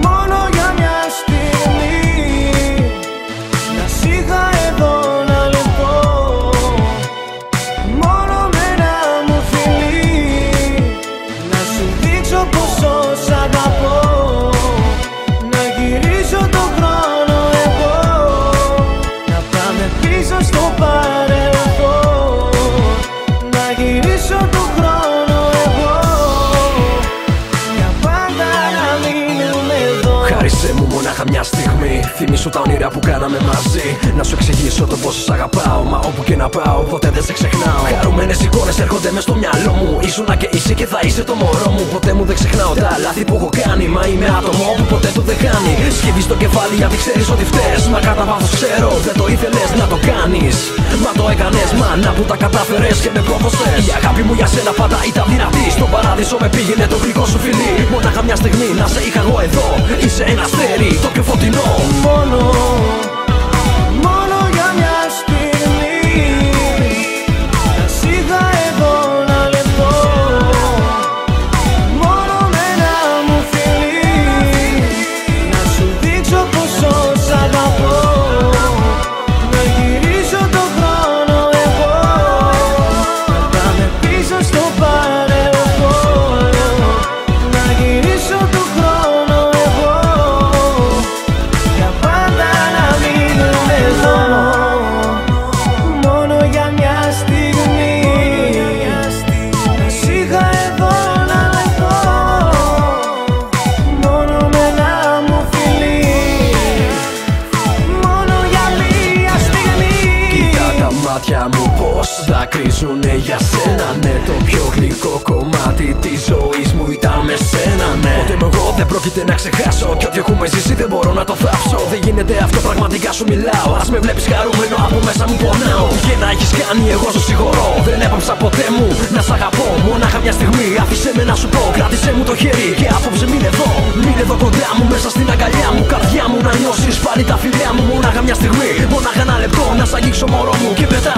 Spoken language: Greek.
Μόνο για μια στιγμή να σ' είχα εδώ ένα λεπτό, μόνο με ένα μου φιλί, να σου δείξω πόσο σ' αγαπώ, να γυρίσω τον χρόνο εγώ, να πάμε πίσω στο παρελθόν, να γυρίσω τον χρόνο εγώ, για πάντα να μείνουμε εδώ. Χάρισέ μου μονάχα μια στιγμή, θυμήσου τα όνειρα που κάναμε μαζί. Να σου εξηγήσω το πόσο σ' αγαπάω, μα όπου και να πάω ποτέ δεν σε ξεχνάω. Χαρούμενες εικόνες έρχονται μες στο μυαλό μου, ήσουνα και είσαι και θα είσαι το μωρό μου. Ποτέ μου δεν ξεχνάω τα λάθη που έχω κάνει, μα είμαι άτομο που ποτέ του δεν χάνει. Σκύβεις στο κεφάλι γιατί ξέρεις ότι φταίς, μα κατά βάθος ξέρω δεν το ήθελες να το κάνεις. Μα το έκανες, μάνα που τα κατάφερες και με πρόδωσες. Η αγάπη μου για σένα πάντα ήταν δυνατή, στον παράδεισο με πήγαινε το γλυκό σου φιλί. Μονάχα μια στιγμή να σε είχα εγώ εδώ, είσαι ένα αστέρι το πιο φωτεινό. Μόνο για μια στιγμή να σ' είχα εδώ ένα λεπτό, μόνο με ένα μου φιλί, να σου δείξω πόσο σ' αγαπώ, να γυρίσω τον χρόνο εγώ, να πάμε πίσω στο παρελθόν, να γυρίσω τον χρόνο εγώ, για πάντα να μείνουμε εδώ. Μόνο για μια στιγμή να σ' είχα εδώ ένα λεπτό, μόνο με ένα μου φιλί, μόνο για μια στιγμή. Κοίτα τα μάτια μου πως δακρύζουνε για σένα, ναι. Το πιο γλυκό κομμάτι της ζωής μου ήταν με σένα, ναι. Ότι εγώ δεν πρόκειται να ξεχάσω, κι ό,τι έχουμε ζήσει δεν μπορώ να το θάψω. Δεν γίνεται αυτό, πραγματικά σου μιλάω. Ας με βλέπεις χαρούμενο, από μέσα μου πονάω. Και να έχεις κάνει, εγώ σου συγχωρώ. Δεν έπαψα ποτέ μου να σ' αγαπώ. Μονάχα μια στιγμή, άφησέ με να σου πω. Κράτησέ μου το χέρι και απόψε μείνε εδώ. Μείνε εδώ κοντά μου, μέσα στην αγκαλιά μου. Καρδιά μου να νιώσεις πάλι τα φιλιά μου. Μονάχα μια στιγμή, μονάχα ένα λεπτό να σ' αγγίξω μωρό μου. Και μετά